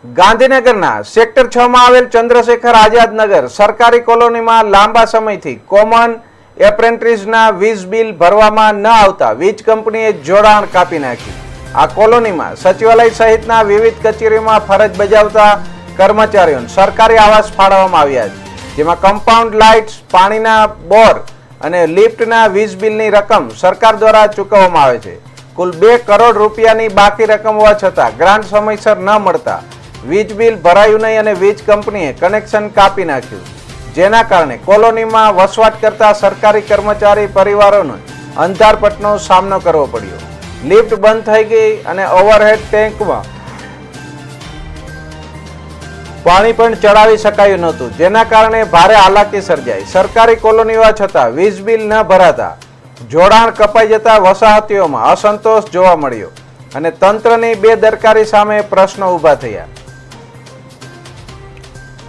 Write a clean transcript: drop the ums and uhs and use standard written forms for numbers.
ગાંધીનગરના સેક્ટર 6 માં આવેલ ચંદ્રશેખર આઝાદ નગર સરકારી કોલોનીમાં લાંબા સમયથી કોમન એપ્રેન્ટિસના વીજ બિલ ભરવામાં ન આવતા વીજ કંપનીએ જોડાણ કાપી નાખ્યું। આ કોલોનીમાં સચિવાલય સહિતના વિવિધ કચેરીઓમાં ફરજ બજાવતા કર્મચારીઓને સરકારી આવાસ ફાળવવામાં આવ્યા છે, જેમાં કમ્પાઉન્ડ લાઇટ્સ, પાણીના બોર અને લિફ્ટના વીજ બિલની રકમ સરકાર દ્વારા ચૂકવવામાં આવે છે। કુલ 2 કરોડ રૂપિયાની બાકી રકમ હોવા છતાં ગ્રાન્ટ સમયસર ન મળતા વીજ બિલ ભરાયું નહીં અને વીજ કંપનીએ કનેક્શન કાપી નાખ્યું, જેના કારણે કોલોનીમાં વસવાટ કરતા સરકારી કર્મચારી પરિવારોને અંધારપટનો સામનો કરવો પડ્યો। લિફ્ટ બંધ થઈ ગઈ અને ઓવરહેડ ટેન્કમાં પાણી પણ ચડાવી શકાયું નહોતું, જેના કારણે ભારે હાલાકી સર્જાઈ। સરકારી કોલોની હોવા છતાં વીજ બિલ ન ભરાતા જોડાણ કપાઈ જતા વસાહતીઓમાં અસંતોષ જોવા મળ્યો અને તંત્રની બેદરકારી સામે પ્રશ્નો ઊભા થયા।